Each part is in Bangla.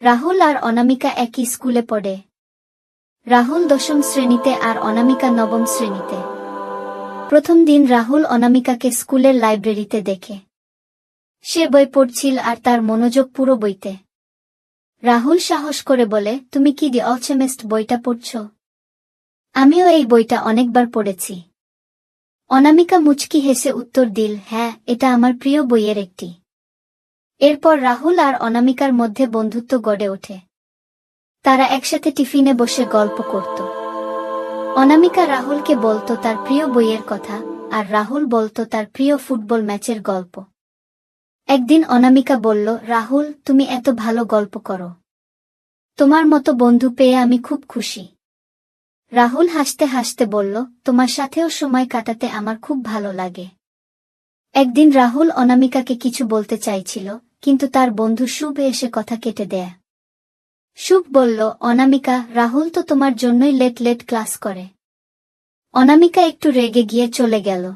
রাহুল আর অনামিকা একই স্কুলে পড়ে। রাহুল 10ম শ্রেণীতে আর অনামিকা 9ম শ্রেণীতে। প্রথম দিন রাহুল অনামিকাকে স্কুলের লাইব্রেরিতে দেখে। সে বই পড়ছিল আর তার মনোযোগ পুরো বইতে। রাহুল সাহস করে বলে, তুমি কি দি অলচেমিস্ট বইটা পড়ছ? আমিও এই বইটা অনেকবার পড়েছি। অনামিকা মুচকি হেসে উত্তর দিল, হ্যাঁ, এটা আমার প্রিয় বইয়ের একটি। এরপর রাহুল আর অনামিকার মধ্যে বন্ধুত্ব গড়ে ওঠে। তারা একসাথে টিফিনে বসে গল্প করত। অনামিকা রাহুলকে বলতো তার প্রিয় বইয়ের কথা, আর রাহুল বলতো তার প্রিয় ফুটবল ম্যাচের গল্প। একদিন অনামিকা বলল, রাহুল, তুমি এত ভালো গল্প করো। তোমার মতো বন্ধু পেয়ে আমি খুব খুশি। রাহুল হাসতে হাসতে বলল, তোমার সাথেও সময় কাটাতে আমার খুব ভালো লাগে। একদিন রাহুল অনামিকাকে কিছু বলতে চাইছিল, কিন্তু তার বন্ধু শুভ এসে কথা কেটে দেয়। শুভ বলল, অনামিকা, রাহুল তো তোমার জন্যই লেট লেট ক্লাস করে। অনামিকা একটু রেগে গিয়ে চলে গেল।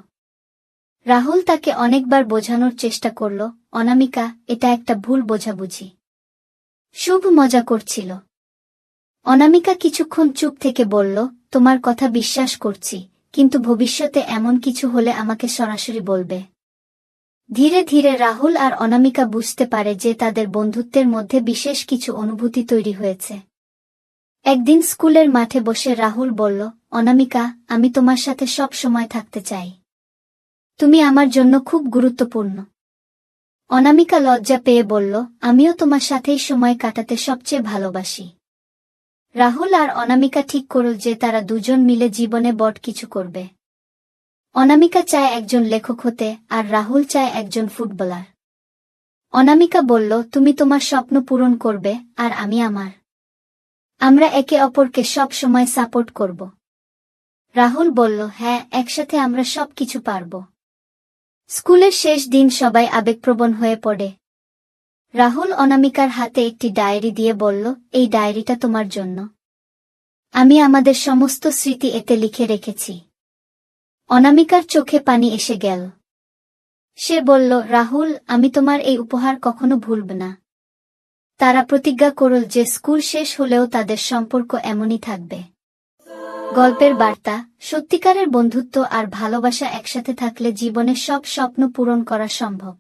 রাহুল তাকে অনেকবার বোঝানোর চেষ্টা করল, অনামিকা, এটা একটা ভুল বোঝাবুঝি। শুভ মজা করছিল। অনামিকা কিছুক্ষণ চুপ থেকে বলল, তোমার কথা বিশ্বাস করছি, কিন্তু ভবিষ্যতে এমন কিছু হলে আমাকে সরাসরি বলবে। ধীরে ধীরে রাহুল আর অনামিকা বুঝতে পারে যে তাদের বন্ধুত্বের মধ্যে বিশেষ কিছু অনুভূতি তৈরি হয়েছে। একদিন স্কুলের মাঠে বসে রাহুল বলল, অনামিকা, আমি তোমার সাথে সব সময় থাকতে চাই। তুমি আমার জন্য খুব গুরুত্বপূর্ণ। অনামিকা লজ্জা পেয়ে বলল, আমিও তোমার সাথেই সময় কাটাতে সবচেয়ে ভালোবাসি। রাহুল আর অনামিকা ঠিক করল যে তারা দুজন মিলে জীবনে বড় কিছু করবে। অনামিকা চায় একজন লেখক হতে, আর রাহুল চায় একজন ফুটবলার। অনামিকা বলল, তুমি তোমার স্বপ্ন পূরণ করবে, আর আমি আমার। আমরা একে অপরকে সব সময় সাপোর্ট করব। রাহুল বলল, হ্যাঁ, একসাথে আমরা সব কিছু পারব। স্কুলের শেষ দিন সবাই আবেগপ্রবণ হয়ে পড়ে। রাহুল অনামিকার হাতে একটি ডায়েরি দিয়ে বলল, এই ডায়েরিটা তোমার জন্য। আমি আমাদের সমস্ত স্মৃতি এতে লিখে রেখেছি। অনামিকার চোখে পানি এসে গেল। সে বলল, রাহুল, আমি তোমার এই উপহার কখনো ভুলব না। তারা প্রতিজ্ঞা করল যে স্কুল শেষ হলেও তাদের সম্পর্ক এমনই থাকবে। গল্পের বার্তা, সত্যিকারের বন্ধুত্ব আর ভালোবাসা একসাথে থাকলে জীবনের সব স্বপ্ন পূরণ করা সম্ভব।